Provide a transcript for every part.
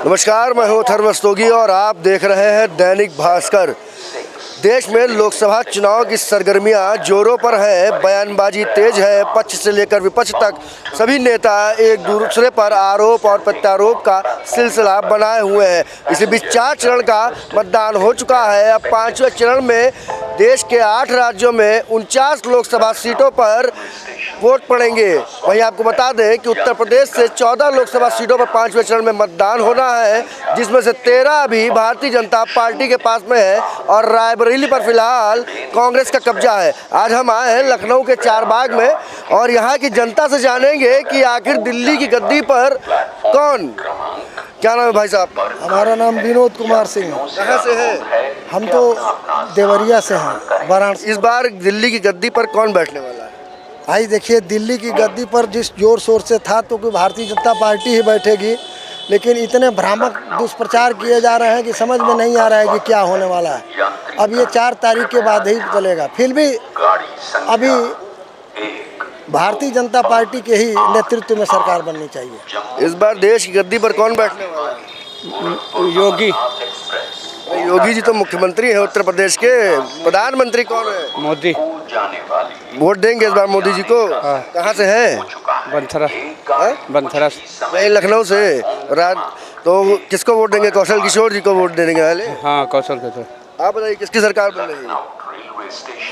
नमस्कार, मैं हूं अथर्व रस्तोगी और आप देख रहे हैं दैनिक भास्कर। देश में लोकसभा चुनाव की सरगर्मियां जोरों पर है, बयानबाजी तेज है। पक्ष से लेकर विपक्ष तक सभी नेता एक दूसरे पर आरोप और प्रत्यारोप का सिलसिला बनाए हुए हैं। इसी बीच 4 चरण का मतदान हो चुका है। अब 5वें चरण में देश के 8 राज्यों में 49 लोकसभा सीटों पर वोट पड़ेंगे। वहीं आपको बता दें कि उत्तर प्रदेश से 14 लोकसभा सीटों पर 5वें चरण में मतदान होना है, जिसमें से 13 अभी भारतीय जनता पार्टी के पास में है और रायबरेली पर फिलहाल कांग्रेस का कब्जा है। आज हम आए हैं लखनऊ के चारबाग में और यहाँ की जनता से जानेंगे कि आखिर दिल्ली की गद्दी पर कौन। क्या नाम है भाई साहब? हमारा नाम विनोद कुमार सिंह। कहाँ से है? हम तो देवरिया से हैं, वाराणसी। इस बार दिल्ली की गद्दी पर कौन बैठने वाला है? भाई देखिए, दिल्ली की गद्दी पर जिस जोर शोर से था तो कोई भारतीय जनता पार्टी ही बैठेगी, लेकिन इतने भ्रामक दुष्प्रचार किए जा रहे हैं कि समझ में नहीं आ रहा है कि क्या होने वाला है। अब ये 4 तारीख के बाद ही चलेगा। फिर भी अभी भारतीय जनता पार्टी के ही नेतृत्व में सरकार बननी चाहिए। इस बार देश की गद्दी पर कौन बैठने वाला है? योगी। योगी जी तो मुख्यमंत्री हैं उत्तर प्रदेश के। प्रधानमंत्री कौन है? मोदी। वोट देंगे इस बार मोदी जी को? कहाँ से हैं? बंथरस। नहीं, लखनऊ से। तो किसको वोट देंगे? कौशल किशोर जी को वोट देंगे पहले? हाँ, कौशल किशोर। आप बताइए किसकी सरकार बन रही है?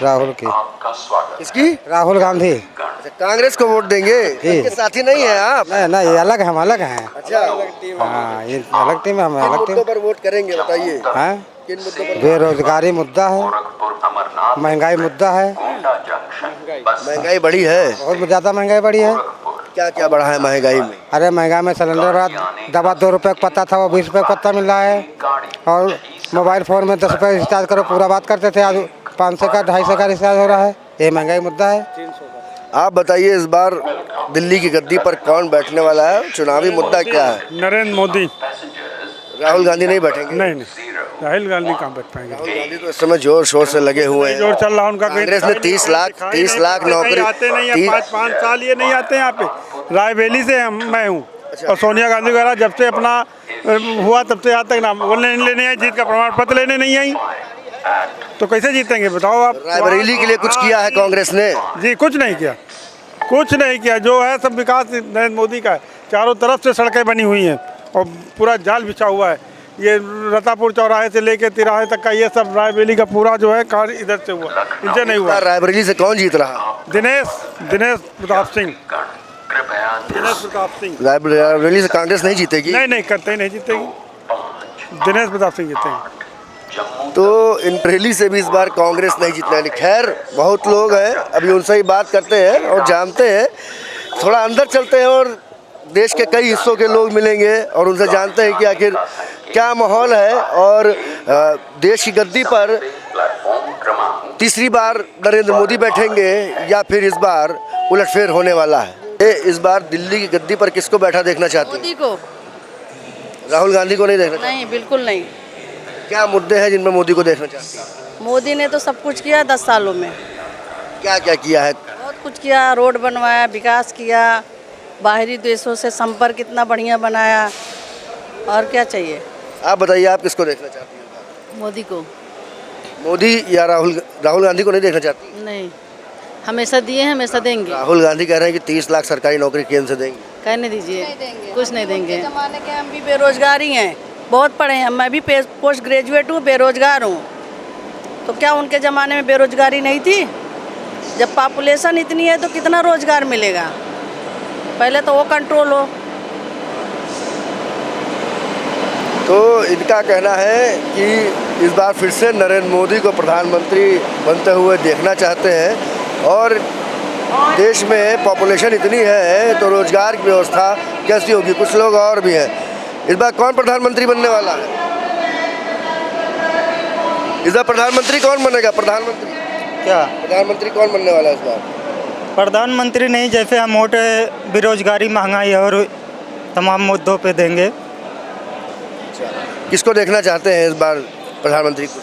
राहुल की। किसकी? राहुल गांधी। अच्छा, कांग्रेस को वोट देंगे? इनके साथी नहीं है आप? नहीं, ये अलग है, हम अलग हैं। अच्छा, हाँ, ये अलग टीम है, हम अलग टीम। मुद्दों पर वोट करेंगे बताइए? किन मुद्दों पर? बेरोजगारी मुद्दा है, महंगाई मुद्दा है। महंगाई बढ़ी है? बहुत ज़्यादा महंगाई बढ़ी है। क्या क्या बढ़ा है महंगाई में? अरे महंगाई में सिलेंडर बढ़ा, दवा 2 रुपये का पत्ता था वो 20 रुपये का पत्ता मिल रहा है। और मोबाइल फ़ोन में 10 रुपये रिचार्ज करो, पूरा बात करते थे, आज 500 का 250 का रिचार्ज हो रहा है। ये महंगाई मुद्दा है। आप बताइए इस बार दिल्ली की गद्दी पर कौन बैठने वाला है? चुनावी मुद्दा क्या है? नरेंद्र मोदी। राहुल गांधी नहीं बैठेंगे? नहीं, राहुल गांधी कहाँ बैठ पाएंगे? राहुल गांधी तो इस समय जोर शोर से लगे हुए हैं। जोर चल रहा उनका। कांग्रेस ने 30 लाख नौकरी आते नहीं है। 5 साल ये नहीं आते यहाँ पे। रायबरेली से मैं हूँ। और सोनिया गांधी वगैरह जब से अपना हुआ तब से आज तक ना बोलने लेने आई, जीत का प्रमाण पत्र लेने नहीं आई, तो कैसे जीतेंगे बताओ आप? रायबरेली के लिए कुछ किया है कांग्रेस ने? जी कुछ नहीं किया, कुछ नहीं किया। जो है सब विकास नरेंद्र मोदी का है। चारों तरफ से सड़कें बनी हुई हैं और पूरा जाल बिछा हुआ है। ये रतापुर चौराहे से लेके तिराहे तक का ये सब रायबरेली का पूरा जो है कार्य इधर से हुआ, इनसे नहीं हुआ। रायबरेली से कौन जीत रहा? दिनेश प्रताप सिंह। रायबरेली से कांग्रेस नहीं जीतेगी? नहीं करते ही नहीं जीतेगी। दिनेश प्रताप सिंह जीतेंगे। तो इन रैली से भी इस बार कांग्रेस नहीं जीतने वाली। खैर, बहुत लोग हैं, अभी उनसे ही बात करते हैं और जानते हैं। थोड़ा अंदर चलते हैं और देश के कई हिस्सों के लोग मिलेंगे और उनसे जानते हैं कि आखिर क्या माहौल है और देश की गद्दी पर तीसरी बार नरेंद्र मोदी बैठेंगे या फिर इस बार उलटफेर होने वाला है। इस बार दिल्ली की गद्दी पर किसको बैठा देखना चाहते हैं? मोदी को। राहुल गांधी को नहीं देखना चाहते? नहीं, बिल्कुल नहीं। क्या मुद्दे हैं जिनमें मोदी को देखना चाहते हैं? मोदी ने तो सब कुछ किया 10 सालों में। क्या क्या किया है? बहुत कुछ किया, रोड बनवाया, विकास किया, बाहरी देशों से संपर्क इतना बढ़िया बनाया, और क्या चाहिए? आप बताइए, आप किसको देखना चाहती हैं? मोदी को। मोदी या राहुल गांधी को नहीं देखना चाहती? नहीं, हमेशा दिए, हमेशा देंगे। राहुल गांधी कह रहे हैं कि 30 लाख सरकारी नौकरी केंद्र से देंगे। कहने दीजिए, कुछ नहीं देंगे। जमाने के हम भी बेरोजगार ही हैं, बहुत पढ़े हैं। मैं भी पोस्ट ग्रेजुएट हूँ, बेरोजगार हूँ। तो क्या उनके ज़माने में बेरोजगारी नहीं थी? जब पॉपुलेशन इतनी है तो कितना रोजगार मिलेगा? पहले तो वो कंट्रोल हो। तो इनका कहना है कि इस बार फिर से नरेंद्र मोदी को प्रधानमंत्री बनते हुए देखना चाहते हैं और देश में पॉपुलेशन इतनी है तो रोजगार की व्यवस्था कैसी होगी? कुछ लोग और भी हैं। इस बार कौन प्रधानमंत्री बनने वाला है? इस बार प्रधानमंत्री कौन बनेगा? प्रधानमंत्री कौन बनने वाला है इस बार? प्रधानमंत्री नहीं, जैसे हम वोट बेरोजगारी, महंगाई और तमाम मुद्दों पे देंगे। किसको देखना चाहते हैं इस बार प्रधानमंत्री को?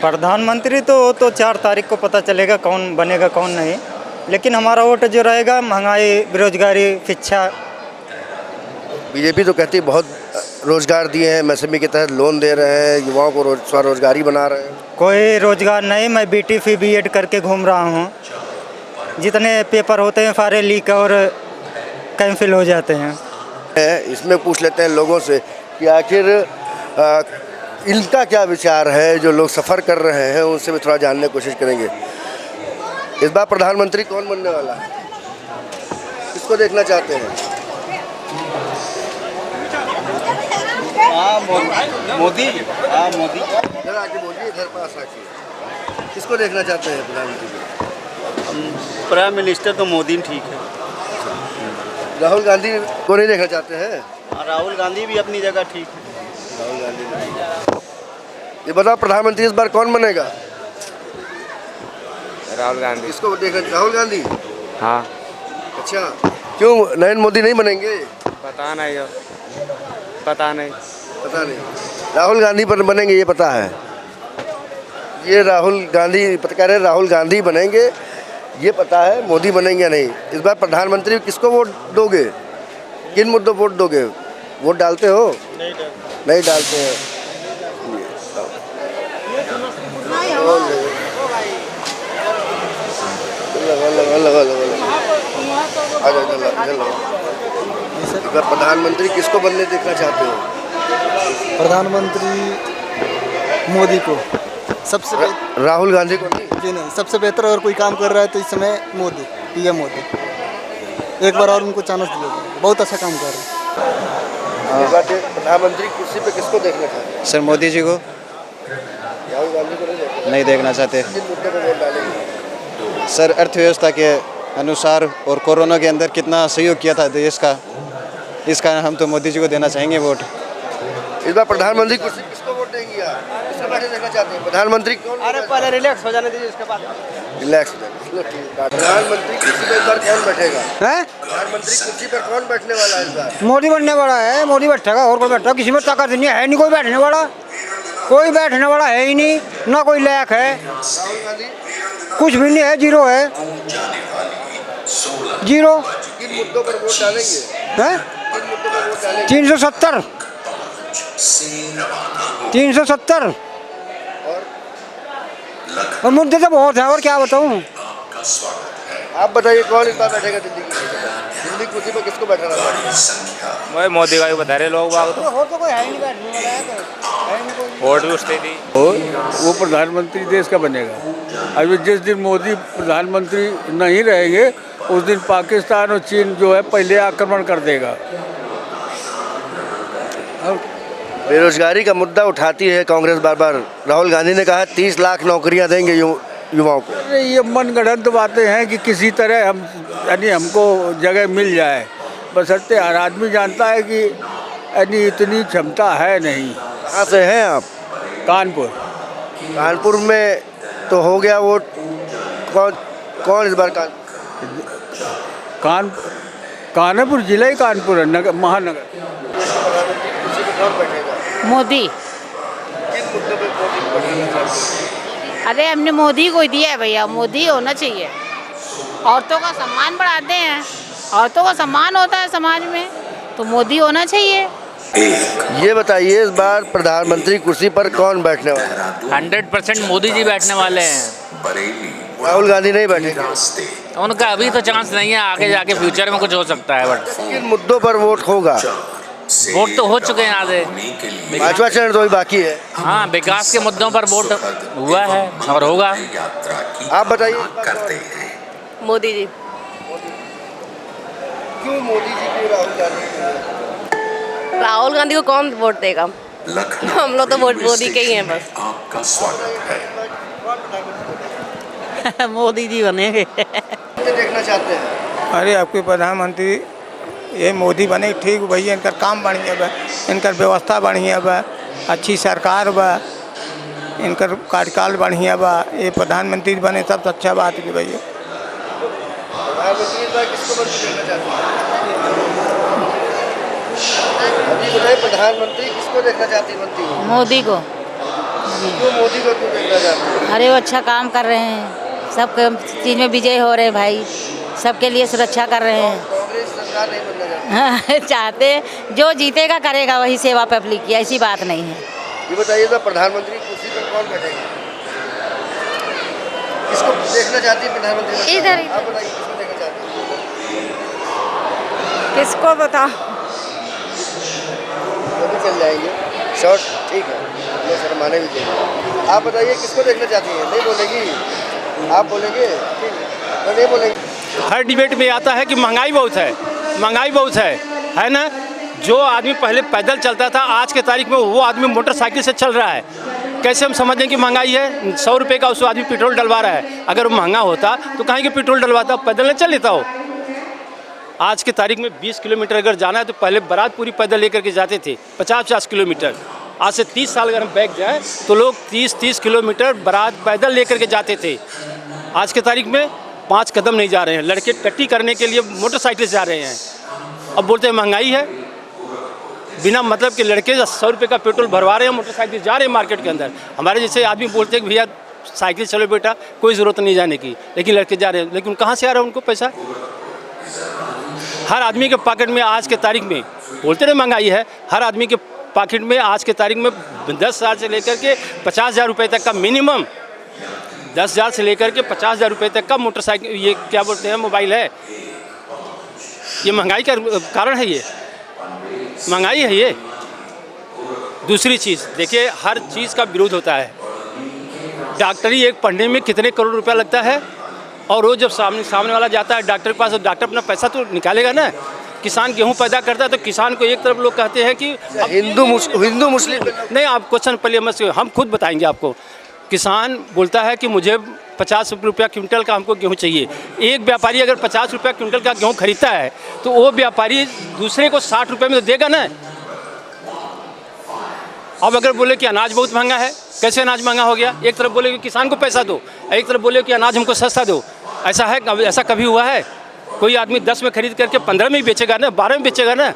प्रधानमंत्री तो 4 तारीख को पता चलेगा कौन बनेगा कौन नहीं, लेकिन हमारा वोट जो रहेगा महंगाई, बेरोजगारी, शिक्षा। बीजेपी तो कहती है बहुत रोजगार दिए हैं, एमएसएमई के तहत लोन दे रहे हैं, युवाओं को स्वरोजगारी बना रहे हैं। कोई रोजगार नहीं, मैं बीटीफी बीएड करके घूम रहा हूँ। जितने पेपर होते हैं सारे लीक और कैंसिल हो जाते हैं। इसमें पूछ लेते हैं लोगों से कि आखिर इनका क्या विचार है, जो लोग सफ़र कर रहे हैं उनसे भी थोड़ा जानने की कोशिश करेंगे। इस बार प्रधानमंत्री कौन बनने वाला है, किसको देखना चाहते हैं? मोदी। हाँ मोदी। इधर आके बोलिए, इधर पास आके। किसको देखना चाहते हैं प्रधानमंत्री को? प्राइम मिनिस्टर तो मोदी ठीक है। राहुल गांधी को नहीं देखना चाहते हैं? राहुल गांधी भी अपनी जगह ठीक है। राहुल गांधी। ये बताओ प्रधानमंत्री इस बार कौन बनेगा? राहुल गांधी। किसको देखना? राहुल गांधी। हाँ। अच्छा, क्यों नरेंद्र मोदी नहीं बनेंगे? पता नहीं, पता नहीं। पता नहीं। राहुल गांधी पर बनेंगे ये पता है। ये राहुल गांधी कह रहे हैं राहुल गांधी बनेंगे ये पता है, मोदी बनेंगे नहीं। इस बार प्रधानमंत्री किसको वोट दोगे, किन मुद्दों वोट दोगे? वोट डालते हो? नहीं डालते हैं। प्रधानमंत्री किसको बनने देखना चाहते हो? प्रधानमंत्री मोदी को सबसे राहुल गांधी को नहीं? जी नहीं, सबसे बेहतर अगर कोई काम कर रहा है तो इस समय मोदी, पीएम मोदी। एक बार और उनको चांस दिया, बहुत अच्छा काम कर रहे हैं। प्रधानमंत्री कुर्सी पे किसको देखना चाहते हैं? सर मोदी जी को। राहुल गांधी को नहीं देखना चाहते। किन मुद्दों पर वोट डालेंगे? सर अर्थव्यवस्था के अनुसार और कोरोना के अंदर कितना सहयोग किया था देश का, इस कारण हम तो मोदी जी को देना चाहेंगे वोट। इस बार प्रधानमंत्री कुर्सी किसको वोट देंगे आप? किसको बैठे देखना चाहते हैं? प्रधानमंत्री कौन? अरे पहले रिलैक्स हो जाने दीजिए, इसके बाद रिलैक्स। प्रधानमंत्री कुर्सी पर इस बार कौन बैठेगा? हैं? प्रधानमंत्री कुर्सी पर कौन बैठने वाला है इस बार? मोदी बनने वाला है, मोदी बैठेगा, और कोई बैठेगा? किसी में ताकत नहीं है, नहीं कोई बैठने वाला, कोई बैठने वाला है ही नहीं, ना कोई लायक है, राहुल गांधी कुछ भी नहीं है, जीरो है, जीरो। किन मुद्दों पर वोट डालेंगे? हैं? किन मुद्दों पर वोट डालेंगे? 370 370 और मुद्दे तो बहुत है, और क्या बताऊं। आप बताइए कौन इस बार बैठेगा दिल्ली की? दिल्ली कुर्सी पर किसको बैठाना है? वही मोदी का ही बता रहे लोग बाग तो और तो कोई है ही नहीं बैठने वाला, है नहीं कोई। वोट भी उसने दी। वो प्रधानमंत्री देश का बनेगा। अभी जिस दिन मोदी प्रधानमंत्री नहीं रहेंगे उस दिन पाकिस्तान और चीन जो है पहले आक्रमण कर देगा। बेरोजगारी का मुद्दा उठाती है कांग्रेस बार बार। राहुल गांधी ने कहा 30 लाख नौकरियां देंगे युवाओं को। अरे ये मनगढ़ंत बातें हैं कि किसी तरह हम यानी हमको जगह मिल जाए, बशर्ते हर आदमी जानता है कि यानी इतनी क्षमता है नहीं। कहाँ से हैं आप? कानपुर। कानपुर में तो हो गया वोट। कौन इस बार कानपुर जिला ही कानपुर है, नगर महानगर। कौन बैठेगा? मोदी। किन मुद्दों पे वोट? अरे हमने मोदी को ही दिया है भैया, मोदी होना चाहिए। औरतों का सम्मान बढ़ाते हैं, औरतों का सम्मान होता है समाज में, तो मोदी होना चाहिए। ये बताइए इस बार प्रधानमंत्री कुर्सी पर कौन बैठने वाला है? 100% मोदी जी बैठने वाले हैं। राहुल गांधी नहीं बैठेंगे? उनका अभी तो चांस नहीं है, आगे जाके फ्यूचर में कुछ हो सकता है। बट किन मुद्दों पर वोट होगा? वोट तो हो चुके हैं आधे, 5वां चरण तो अभी बाकी है। हाँ, विकास के मुद्दों पर वोट हुआ है और होगा। आप बताइए मोदी जी। क्यों मोदी जी, क्यों राहुल गांधी? राहुल गांधी को कौन वोट देगा? हम लोग तो वोट मोदी के ही हैं बस। मोदी जी बनेंगे। देखना चाहते हैं? अरे आपके प्रधानमंत्री ये मोदी बने ठीक भैया, इनका काम बढ़िया बा, इनकर व्यवस्था बढ़िया बा, अच्छी सरकार बा, इनकर कार्यकाल बढ़िया बा, ये प्रधानमंत्री बने सबसे अच्छा बात है भैया। प्रधानमंत्री इस बार किसको देखना चाहते हैं? अभी बताइए प्रधानमंत्री किसको देखना चाहती बनती है? मोदी को। क्यों मोदी को क्यों देखना चाहती है? अरे वो अच्छा काम कर रहे हैं, सब चीज़ में विजय हो रहे हैं भाई, सबके लिए सुरक्षा कर रहे हैं। कांग्रेस सरकार नहीं बनना चाहते? चाहते जो जीतेगा करेगा वही सेवा पब्लिक की, ऐसी बात नहीं है। ये बताइए तो प्रधानमंत्री कुर्सी पर कौन बैठेगा? किसको देखना चाहती है प्रधानमंत्री? इधर आप बताइए किसको देखना चाहती है? किसको बताओ? अभी चल जाएंगे शॉर्ट, ठीक है, ये शर्माने भी चाहिए। आप बताइए किसको देखना चाहती हैं? नहीं बोलेगी? आप बोलेंगे? ठीक है, तो नहीं बोलेंगे। हर डिबेट में आता है कि महंगाई बहुत है, महंगाई बहुत है ना। जो आदमी पहले पैदल चलता था आज के तारीख में वो आदमी मोटरसाइकिल से चल रहा है। कैसे हम समझें कि महंगाई है? 100 रुपये का उस आदमी पेट्रोल डलवा रहा है। अगर वो महंगा होता तो कहीं के पेट्रोल डलवाता, पैदल न चल लेता हो। आज के तारीख में 20 किलोमीटर अगर जाना है तो पहले बारात पूरी पैदल लेकर के जाते थे 50-50 किलोमीटर। आज से 30 साल अगर हम बैक जाएँ तो लोग 30-30 किलोमीटर बारात पैदल लेकर के जाते थे। आज के तारीख में 5 कदम नहीं जा रहे हैं। लड़के टट्टी करने के लिए मोटरसाइकिल से जा रहे हैं। अब बोलते हैं महंगाई है, बिना मतलब के लड़के 100 रुपये का पेट्रोल भरवा रहे हैं, मोटरसाइकिल जा रहे हैं मार्केट के अंदर। हमारे जैसे आदमी बोलते हैं कि भैया साइकिल चलो बेटा, कोई ज़रूरत नहीं जाने की, लेकिन लड़के जा रहे हैं। लेकिन कहाँ से आ रहा है उनको पैसा? हर आदमी के पॉकेट में आज के तारीख में, बोलते रहे महंगाई है, हर आदमी के पॉकेट में आज के तारीख में 10,000 से लेकर के 50,000 रुपये तक का मिनिमम, 10,000 से लेकर के 50,000 रुपये तक का मोटरसाइकिल, ये क्या बोलते हैं, मोबाइल है। ये महंगाई का कारण है, ये महंगाई है। ये दूसरी चीज़ देखिए, हर चीज़ का विरोध होता है। डॉक्टरी एक पढ़ने में कितने करोड़ रुपया लगता है, और वो जब सामने वाला जाता है डॉक्टर के पास तो डॉक्टर अपना पैसा तो निकालेगा ना। किसान गेहूं पैदा करता है तो किसान को एक तरफ लोग कहते हैं कि हिंदू मुस्लिम नहीं, आप क्वेश्चन पहले मत, हम खुद बताएंगे आपको। किसान बोलता है कि मुझे 50 रुपया क्विंटल का हमको गेहूं चाहिए। एक व्यापारी अगर 50 रुपया क्विंटल का गेहूं खरीदता है तो वो व्यापारी दूसरे को 60 रुपये में तो देगा ना। अब अगर बोले कि अनाज बहुत महंगा है, कैसे अनाज महंगा हो गया? एक तरफ बोले कि किसान को पैसा दो, एक तरफ बोले कि अनाज हमको सस्ता दो। ऐसा है? ऐसा कभी हुआ है? कोई आदमी 10 में खरीद करके 15 में ही बेचेगा ना, 12 में बेचेगा ना,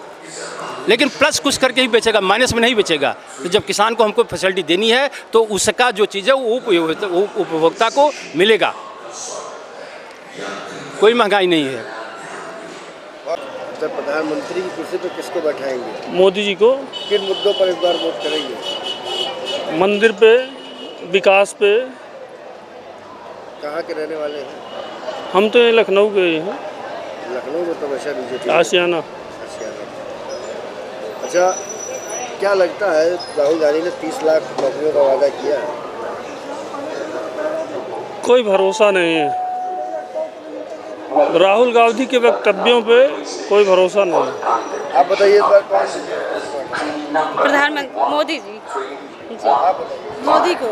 लेकिन प्लस कुछ करके ही बेचेगा, माइनस में नहीं बेचेगा। तो जब किसान को हमको फैसिलिटी देनी है तो उसका जो चीज़ है वो उपभोक्ता को मिलेगा। कोई महंगाई नहीं है। तो प्रधानमंत्री की कुर्सी पर किसको बैठाएंगे? मोदी जी को। किन मुद्दों पर इस बार वोट करेंगे? मंदिर पे, विकास पे। कहाँ के रहने वाले हैं? हम तो ये लखनऊ के हैं। लखनऊ में तो हमेशा बीजेपी। आशियाना। अच्छा, क्या लगता है राहुल गांधी ने 30 लाख नौकरियों का वादा किया है? कोई भरोसा नहीं है। राहुल गांधी के वक्तव्यों पे कोई भरोसा नहीं है। आप बताइए इस बार कौन? प्रधानमंत्री मोदी जी। मोदी को।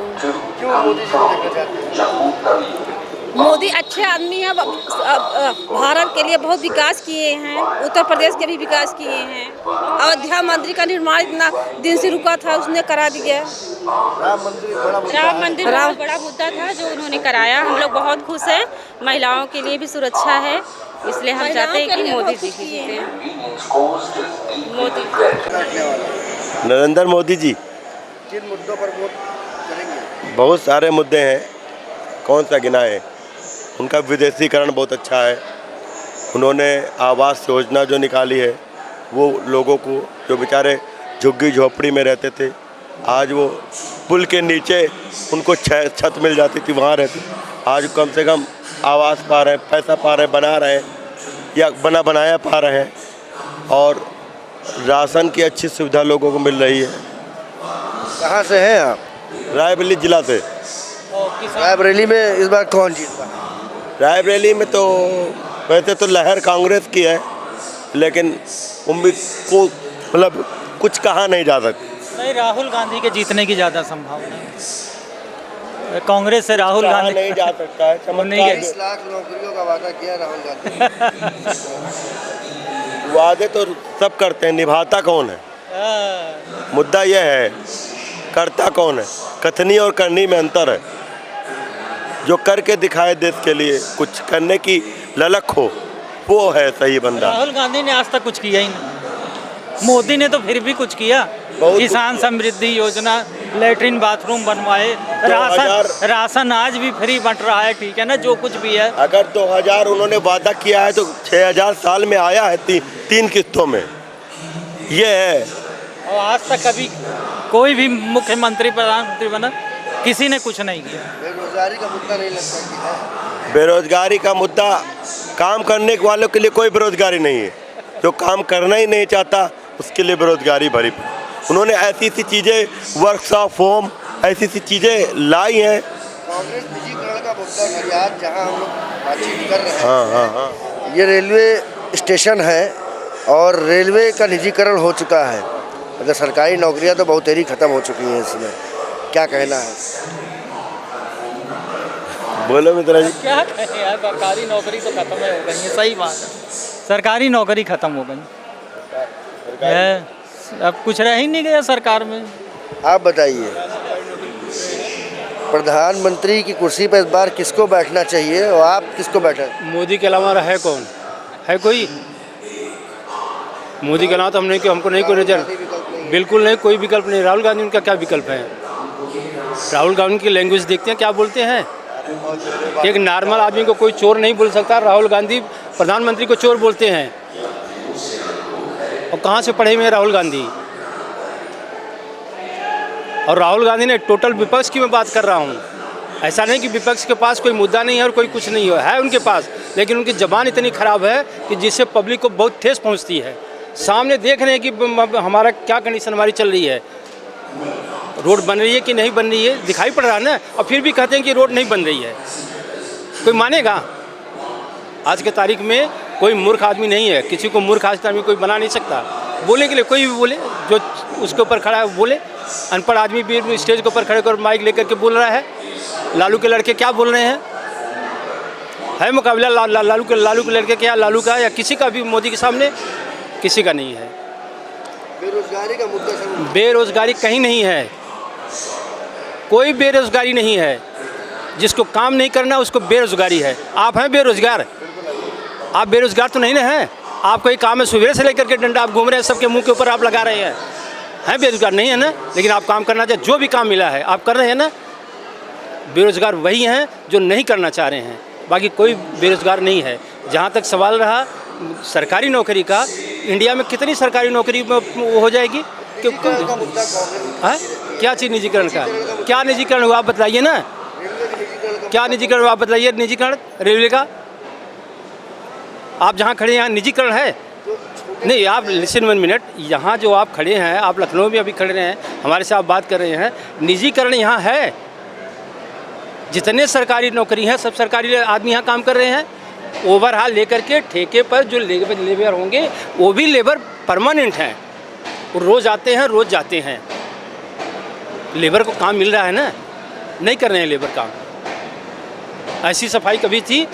क्यों मोदी जी को देखना चाहते हैं? मोदी अच्छे आदमी हैं, भारत के लिए बहुत विकास किए हैं, उत्तर प्रदेश के भी विकास किए हैं। अयोध्या मंदिर का निर्माण इतना दिन से रुका था, उसने करा दिया। राम मंदिर बहुत बड़ा मुद्दा था जो उन्होंने कराया। हम लोग बहुत खुश हैं। महिलाओं के लिए भी सुरक्षा है, इसलिए हम चाहते हैं कि मोदी जी जीते। नरेंद्र मोदी जी। किन मुद्दों पर वोट करेंगे? बहुत सारे मुद्दे हैं, कौन सा गिनाए। उनका विदेशीकरण बहुत अच्छा है। उन्होंने आवास योजना जो निकाली है वो लोगों को, जो बेचारे झुग्गी झोपड़ी में रहते थे, आज वो पुल के नीचे उनको छत मिल जाती थी, वहाँ रहते। आज कम से कम आवास पा रहे हैं, पैसा पा रहे हैं, बना रहे हैं या बनाया पा रहे हैं, और राशन की अच्छी सुविधा लोगों को मिल रही है। कहाँ से हैं आप? रायबरेली जिला से। रायबरेली में इस बार कौन जीता? रायबरेली में तो वैसे तो लहर कांग्रेस की है, लेकिन उम्मीद को मतलब कुछ कहा नहीं जा सकता। नहीं, राहुल गांधी के जीतने की ज़्यादा संभावना है। कांग्रेस से राहुल गांधी नहीं जा सकता है। 30 लाख नौकरियों का वादा किया राहुल गांधी। वादे तो सब करते हैं, निभाता कौन है? मुद्दा यह है, करता कौन है? कथनी और करनी में अंतर है। जो करके दिखाए देश के लिए, कुछ करने की ललक हो, वो है सही बंदा। राहुल गांधी ने आज तक कुछ किया ही नहीं। मोदी ने तो फिर भी कुछ किया। किसान समृद्धि योजना लेटरिन बाथरूम बनवाए, राशन आज भी फ्री बंट रहा है, ठीक है ना, जो कुछ भी है। अगर 2000 उन्होंने वादा किया है तो 6000 साल में आया है 3 किस्तों में, ये है। और आज तक कभी कोई भी मुख्यमंत्री प्रधानमंत्री बना, किसी ने कुछ नहीं किया। बेरोजगारी का मुद्दा नहीं लगता कि है? बेरोजगारी का मुद्दा, काम करने वालों के लिए कोई बेरोजगारी नहीं है। जो काम करना ही नहीं चाहता उसके लिए बेरोजगारी भरी पड़ी। उन्होंने ऐसी सी चीज़ें, वर्कशॉप होम, ऐसी सी चीज़ें लाई हैं। कांग्रेस निजीकरण का मुद्दा फरियाद जहां हम लोग बातचीत कर रहे हैं। हाँ। ये रेलवे स्टेशन है और रेलवे का निजीकरण हो चुका है। मतलब सरकारी नौकरियां तो बहुत देरी खत्म हो चुकी हैं इसमें, क्या कहना है? बोलो मित्रा जी। क्या कहें यार, सरकारी नौकरी तो खत्म हो गई है, सही बात है, सरकारी नौकरी खत्म हो गई है, अब कुछ रह ही नहीं गया सरकार में। आप बताइए, प्रधानमंत्री की कुर्सी पर इस बार किसको बैठना चाहिए और आप किसको बैठा? मोदी के अलावा है कौन, है कोई? मोदी के अलावा तो हमको नहीं कोई नजर, बिल्कुल नहीं, कोई विकल्प नहीं। राहुल गांधी, उनका क्या विकल्प है? राहुल गांधी की लैंग्वेज देखते हैं क्या बोलते हैं। एक नॉर्मल आदमी को कोई चोर नहीं बोल सकता, राहुल गांधी प्रधानमंत्री को चोर बोलते हैं। और कहाँ से पढ़े हुए हैं राहुल गांधी? और राहुल गांधी ने टोटल विपक्ष की मैं बात कर रहा हूँ, ऐसा नहीं कि विपक्ष के पास कोई मुद्दा नहीं है और कोई कुछ नहीं है उनके पास, लेकिन उनकी ज़बान इतनी ख़राब है कि जिससे पब्लिक को बहुत ठेस पहुँचती है। सामने देख रहे हैं कि हमारा क्या कंडीशन हमारी चल रही है, रोड बन रही है कि नहीं बन रही है, दिखाई पड़ रहा है ना, और फिर भी कहते हैं कि रोड नहीं बन रही है। कोई मानेगा? आज के तारीख में कोई मूर्ख आदमी नहीं है, किसी को मूर्ख आदमी कोई बना नहीं सकता। बोलने के लिए कोई भी बोले, जो उसके ऊपर खड़ा है वो बोले। अनपढ़ आदमी भी स्टेज के ऊपर खड़े कर माइक लेकर के बोल रहा है। लालू के लड़के क्या बोल रहे हैं? है मुकाबला लालू के लड़के क्या, लालू का या किसी का भी मोदी के सामने? किसी का नहीं है। बेरोजगारी का मुद्दा, बेरोजगारी कहीं नहीं है, कोई बेरोजगारी नहीं है। जिसको काम नहीं करना उसको बेरोजगारी है। आप हैं बेरोजगार? आप बेरोजगार तो नहीं ना हैं? आपको एक काम है, सुबह से लेकर के डंडा आप घूम रहे हैं, सबके मुंह के ऊपर आप लगा रहे हैं बेरोजगार नहीं है ना? लेकिन आप काम करना चाहिए, जो भी काम मिला है आप कर रहे हैं ना। बेरोजगार वही हैं जो नहीं करना चाह रहे हैं, बाकी कोई बेरोजगार नहीं है। जहाँ तक सवाल रहा सरकारी नौकरी का, इंडिया में कितनी सरकारी नौकरी में हो जाएगी? हाँ, क्या चीज़ निजीकरण का? क्या निजीकरण हुआ आप बताइए ना, क्या निजीकरण हुआ आप बताइए? निजीकरण रेलवे का आप जहाँ खड़े हैं यहाँ निजीकरण है? नहीं, आप लिसन 1 मिनट, यहाँ जो आप खड़े हैं, आप लखनऊ में अभी खड़े हैं, हमारे से आप बात कर रहे हैं, निजीकरण यहाँ है। जितने सरकारी नौकरी हैं सब सरकारी आदमी यहाँ काम कर रहे हैं। ओवरहाल लेकर के ठेके पर जो लेबर होंगे वो भी लेबर परमानेंट हैं, वो रोज़ आते हैं रोज़ जाते हैं। लेबर को काम मिल रहा है ना, नहीं कर रहे हैं लेबर काम। ऐसी सफाई कभी थी?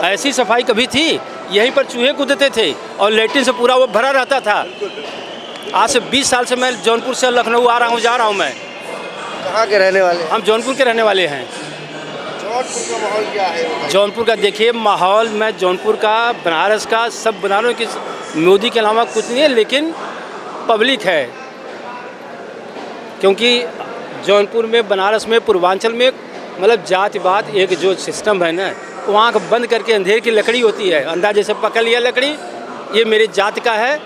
ऐसी सफाई कभी थी? यहीं पर चूहे कूदते थे और लेटरिन से पूरा वो भरा रहता था। आज से 20 साल से मैं जौनपुर से लखनऊ आ रहा हूँ, जा रहा हूँ। मैं कहाँ के रहने वाले? हम जौनपुर के रहने वाले हैं। जौनपुर का माहौल क्या है? जौनपुर का देखिए माहौल, मैं जौनपुर का, बनारस का, सब बनारस की, मोदी के अलावा कुछ नहीं है, लेकिन पब्लिक है। क्योंकि जौनपुर में, बनारस में, पूर्वांचल में मतलब जातिवाद एक जो सिस्टम है ना, वहाँ बंद करके अंधेर की लकड़ी होती है, अंधा जैसे पकड़ लिया लकड़ी, ये मेरे जात का है,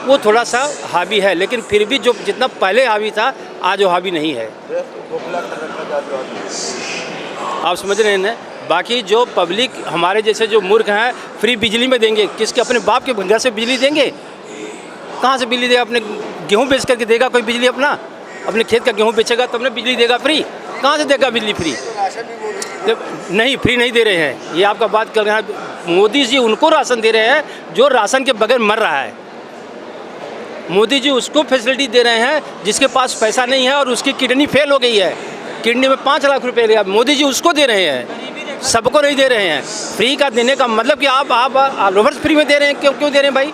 वो थोड़ा सा हावी है, लेकिन फिर भी जो जितना पहले हावी था आज वो हावी नहीं है। आप समझ रहे हैं ना? बाकी जो पब्लिक हमारे जैसे जो मूर्ख हैं, फ्री बिजली में देंगे, किसके अपने बाप के घर से बिजली देंगे? कहाँ से बिजली देगा? अपने गेहूँ बेच करके देगा कोई बिजली? अपने खेत का गेहूँ बेचेगा तब ना बिजली देगा फ्री? कहाँ से देगा बिजली फ्री? नहीं, फ्री नहीं दे रहे हैं, ये आपका बात कर रहे हैं। मोदी जी उनको राशन दे रहे हैं जो राशन के बगैर मर रहा है। मोदी जी उसको फैसिलिटी दे रहे हैं जिसके पास पैसा नहीं है और उसकी किडनी फेल हो गई है, किडनी में 5 लाख रुपए लिया, मोदी जी उसको दे रहे हैं, सबको नहीं दे रहे हैं। फ्री का देने का मतलब कि आप ऑल ओवर फ्री में दे रहे हैं। क्यों दे रहे हैं भाई?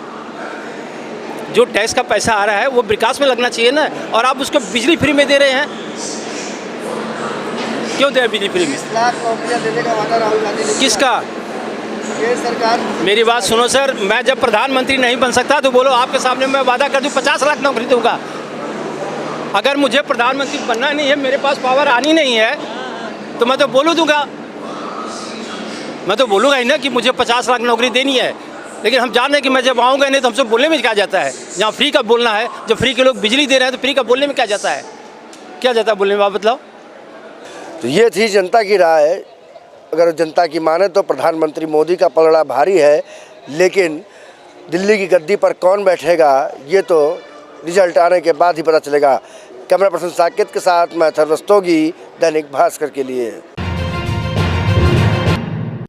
जो टैक्स का पैसा आ रहा है वो विकास में लगना चाहिए ना, और आप उसको बिजली फ्री में दे रहे हैं। क्यों दे बिजली फ्री में? 20 लाख नौकरियां देने का वादा राहुल गांधी ने किसका? सरकार। मेरी बात सुनो सर, मैं जब प्रधानमंत्री नहीं बन सकता तो बोलो आपके सामने मैं वादा कर दूं 50 लाख नौकरी दूंगा। अगर मुझे प्रधानमंत्री बनना नहीं है, मेरे पास पावर आनी नहीं है, तो मैं तो बोलूँ दूंगा, मैं तो बोलूँगा ही ना कि मुझे 50 लाख नौकरी देनी है। लेकिन हम जान रहे हैं कि मैं जब आऊँगा नहीं तो हमसे बोलने में क्या जाता है। जहाँ फ्री का बोलना है, जब फ्री के लोग बिजली दे रहे हैं तो फ्री का बोलने में क्या जाता है, क्या जाता है बोलने में, आप बताओ। तो ये थी जनता की राय। अगर जनता की माने तो प्रधानमंत्री मोदी का पलड़ा भारी है, लेकिन दिल्ली की गद्दी पर कौन बैठेगा ये तो रिजल्ट आने के बाद ही पता चलेगा। कैमरा पर्सन साकेत के साथ मैं थर्वस्तोगी, दैनिक भास्कर के लिए।